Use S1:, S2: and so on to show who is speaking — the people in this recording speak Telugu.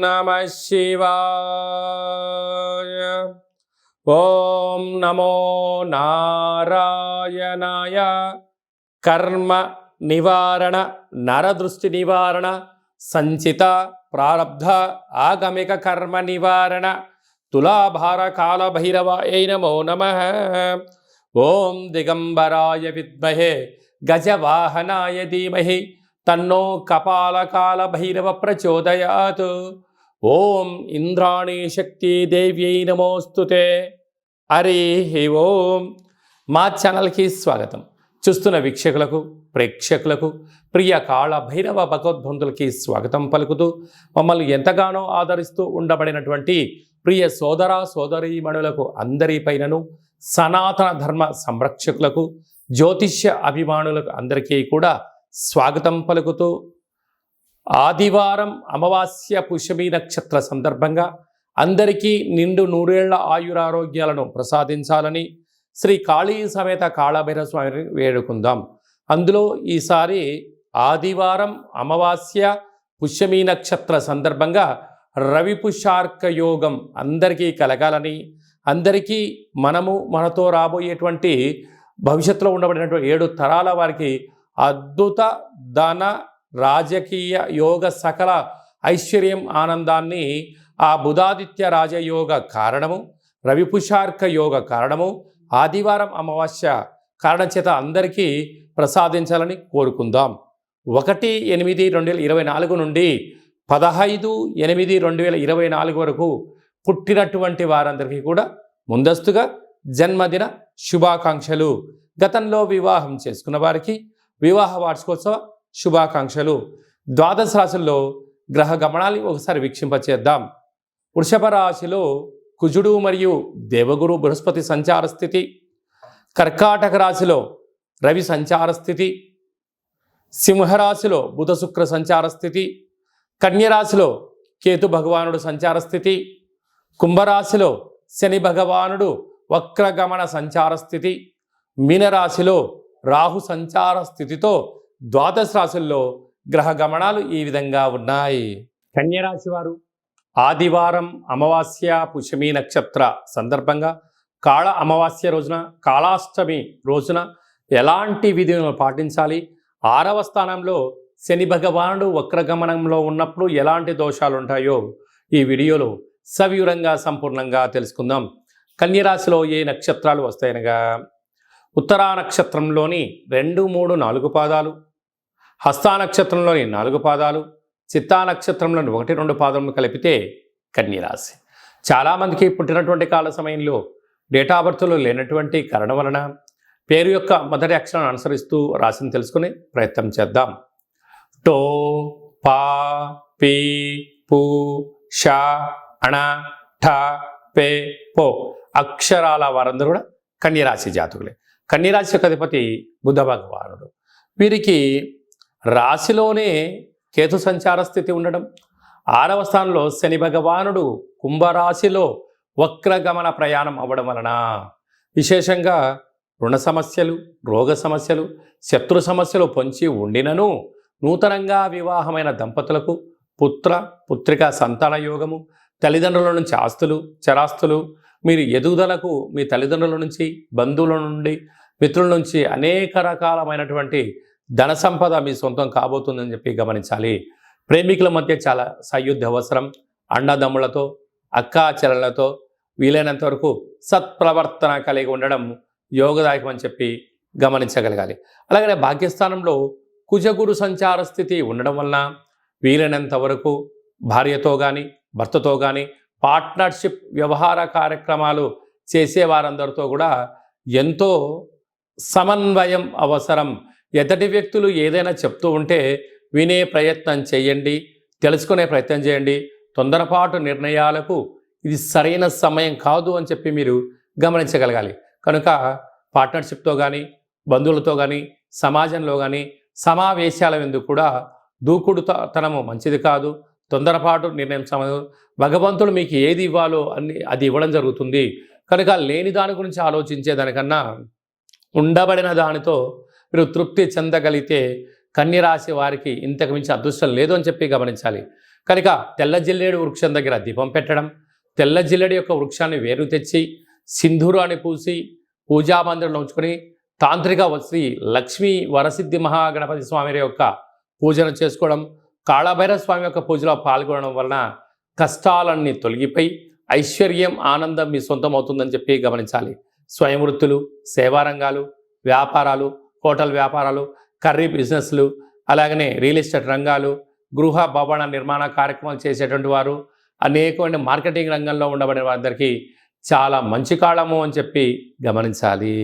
S1: నమః శివాయ. ఓం నమో నారాయణాయ. కర్మ నివారణ, నరదృష్టి నివారణ, సంచిత ప్రారబ్ధ ఆగమిక కర్మ నివారణ, తులాభార కాల భైరవాయ నమో నమః. ఓం దిగంబరాయ విద్మహే గజవాహనాయ ధీమహి తన్నో కపాలకాల భైరవ ప్రచోదయాత్. ఓం ఇంద్రాణీ శక్తి దేవ్యై నమోస్తుతే. హరి ఓం. మా ఛానల్కి స్వాగతం. చూస్తున్న వీక్షకులకు, ప్రేక్షకులకు, ప్రియ కాళ భైరవ భగవద్బంధులకి స్వాగతం పలుకుతూ, మమ్మల్ని ఎంతగానో ఆదరిస్తూ ఉండబడినటువంటి ప్రియ సోదర సోదరీమణులకు అందరిపైనను, సనాతన ధర్మ సంరక్షకులకు, జ్యోతిష్య అభిమానులకు అందరికీ కూడా స్వాగతం పలుకుతూ, ఆదివారం అమావాస్య పుష్యమి నక్షత్ర సందర్భంగా అందరికీ నిండు నూరేళ్ల ఆయురారోగ్యాలను ప్రసాదించాలని శ్రీ కాళీ సమేత కాళభైరవ స్వామిని వేడుకుందాం. అందులో ఈసారి ఆదివారం అమావాస్య పుష్యమి నక్షత్ర సందర్భంగా రవి పుష్యార్క యోగం అందరికీ కలగాలని, అందరికీ మనతో రాబోయేటువంటి భవిష్యత్తులో ఉండబడినటువంటి 7 తరాల వారికి అద్భుత ధన రాజకీయ యోగ సకల ఐశ్వర్యం ఆనందాన్ని ఆ బుధాదిత్య రాజయోగ కారణము, రవి పుష్యార్క యోగ కారణము, ఆదివారం అమావాస్య కారణం చేత అందరికీ ప్రసాదించాలని కోరుకుందాం. 1/8/2024 నుండి 15/8/2024 వరకు పుట్టినటువంటి వారందరికీ కూడా ముందస్తుగా జన్మదిన శుభాకాంక్షలు. గతంలో వివాహం చేసుకున్న వారికి వివాహ వార్షికోత్సవ శుభాకాంక్షలు. ద్వాదశ రాశుల్లో గ్రహ గమనాన్ని ఒకసారి వీక్షింపచేద్దాం. వృషభ రాశిలో కుజుడు మరియు దేవగురు బృహస్పతి సంచార స్థితి, కర్కాటక రాశిలో రవి సంచార స్థితి, సింహరాశిలో బుధ శుక్ర సంచార స్థితి, కన్యరాశిలో కేతు భగవానుడు సంచార స్థితి, కుంభరాశిలో శని భగవానుడు వక్రగమన సంచార స్థితి, మీనరాశిలో రాహు సంచార స్థితితో ద్వాదశ రాశుల్లో గ్రహ గమనాలు ఈ విధంగా ఉన్నాయి. కన్యరాశి వారు ఆదివారం అమావాస్య పుష్యమి నక్షత్ర సందర్భంగా కాళ అమావాస్య రోజున, కాళాష్టమి రోజున ఎలాంటి విధులను పాటించాలి, 6వ స్థానంలో శని భగవానుడు వక్రగమనంలో ఉన్నప్పుడు ఎలాంటి దోషాలు ఉంటాయో ఈ వీడియోలో సవివరంగా సంపూర్ణంగా తెలుసుకుందాం. కన్యరాశిలో ఏ నక్షత్రాలు వస్తాయనగా ఉత్తరా నక్షత్రంలోని 2, 3, 4 పాదాలు, హస్తా నక్షత్రంలోని 4 పాదాలు, చిత్తా నక్షత్రంలోని 1, 2 పాదములు కలిపితే కన్యరాశి. చాలామందికి పుట్టినటువంటి కాల సమయంలో డేటా ఆఫ్ బర్త్లో లేనటువంటి కారణం వలన పేరు యొక్క మొదటి అక్షరాన్ని అనుసరిస్తూ రాశిని తెలుసుకునే ప్రయత్నం చేద్దాం. టో, పా, పీ, పు, షా, అణ, ఠ, పే, పో అక్షరాల వారందరూ కూడా కన్యరాశి జాతకులే. కన్యరాశి యొక్క అధిపతి బుధ భగవానుడు. వీరికి రాశిలోనే కేతు సంచార స్థితి ఉండడం, 6వ స్థానంలో శని భగవానుడు కుంభరాశిలో వక్రగమన ప్రయాణం అవ్వడం వలన విశేషంగా రుణ సమస్యలు, రోగ సమస్యలు, శత్రు సమస్యలు పొంచి ఉండినను నూతనంగా వివాహమైన దంపతులకు పుత్ర పుత్రిక సంతాన యోగము, తల్లిదండ్రుల నుంచి ఆస్తులు చరాస్తులు, మీరు ఎదుగుదలకు మీ తల్లిదండ్రుల నుంచి, బంధువుల నుండి, మిత్రుల నుంచి అనేక రకాలమైనటువంటి ధన సంపద మీ సొంతం కాబోతుందని చెప్పి గమనించాలి. ప్రేమికుల మధ్య చాలా సయోధ్య అవసరం. అన్నదమ్ములతో, అక్కా చెల్లెలతో వీలైనంత వరకు సత్ప్రవర్తన కలిగి ఉండడం యోగదాయకం అని చెప్పి గమనించగలగాలి. అలాగనే భాగ్యస్థానంలో కుజగురు సంచార స్థితి ఉండడం వలన వీలైనంత వరకు భార్యతో కానీ భర్తతో కానీ పార్ట్నర్షిప్ వ్యవహార కార్యక్రమాలు చేసే వారందరితో కూడా ఎంతో సమన్వయం అవసరం. ఎదుటి వ్యక్తులు ఏదైనా చెప్తూ ఉంటే వినే ప్రయత్నం చేయండి, తెలుసుకునే ప్రయత్నం చేయండి. తొందరపాటు నిర్ణయాలకు ఇది సరైన సమయం కాదు అని చెప్పి మీరు గమనించగలగాలి. కనుక పార్ట్నర్షిప్తో కానీ, బంధువులతో కానీ, సమాజంలో కానీ సమావేశాల ఎందుకు కూడా దూకుడుతనము మంచిది కాదు. తొందరపాటు నిర్ణయం సమయం. భగవంతుడు మీకు ఏది ఇవ్వాలో అది ఇవ్వడం జరుగుతుంది. కనుక లేని దాని గురించి ఆలోచించేదానికన్నా ఉండబడిన దానితో మీరు తృప్తి చెందగలిగితే కన్యరాశి వారికి ఇంతకు మించి అదృష్టం లేదు అని చెప్పి గమనించాలి. కనుక తెల్ల జిల్లేడు వృక్షం దగ్గర దీపం పెట్టడం, తెల్ల జిల్లేడు యొక్క వృక్షాన్ని వేరు తెచ్చి సింధూరాన్ని పూసి పూజామందిరంలో ఉంచుకొని తాంత్రిక శ్రీ లక్ష్మీ వరసిద్ధి మహాగణపతి స్వామి యొక్క పూజను చేసుకోవడం, కాళభైరవ స్వామి యొక్క పూజలో పాల్గొనడం వలన కష్టాలన్నీ తొలగిపోయి ఐశ్వర్యం ఆనందం మీ సొంతం అవుతుందని చెప్పి గమనించాలి. స్వయం వృత్తులు, సేవా రంగాలు, వ్యాపారాలు, హోటల్ వ్యాపారాలు, కర్రీ బిజినెస్లు, అలాగనే రియల్ ఎస్టేట్ రంగాలు, గృహ భవన నిర్మాణ కార్యక్రమాలు చేసేటువంటి వారు, అనేకమైన మార్కెటింగ్ రంగంలో ఉండబడిన వారందరికీ చాలా మంచి కాలము అని చెప్పి గమనించాలి.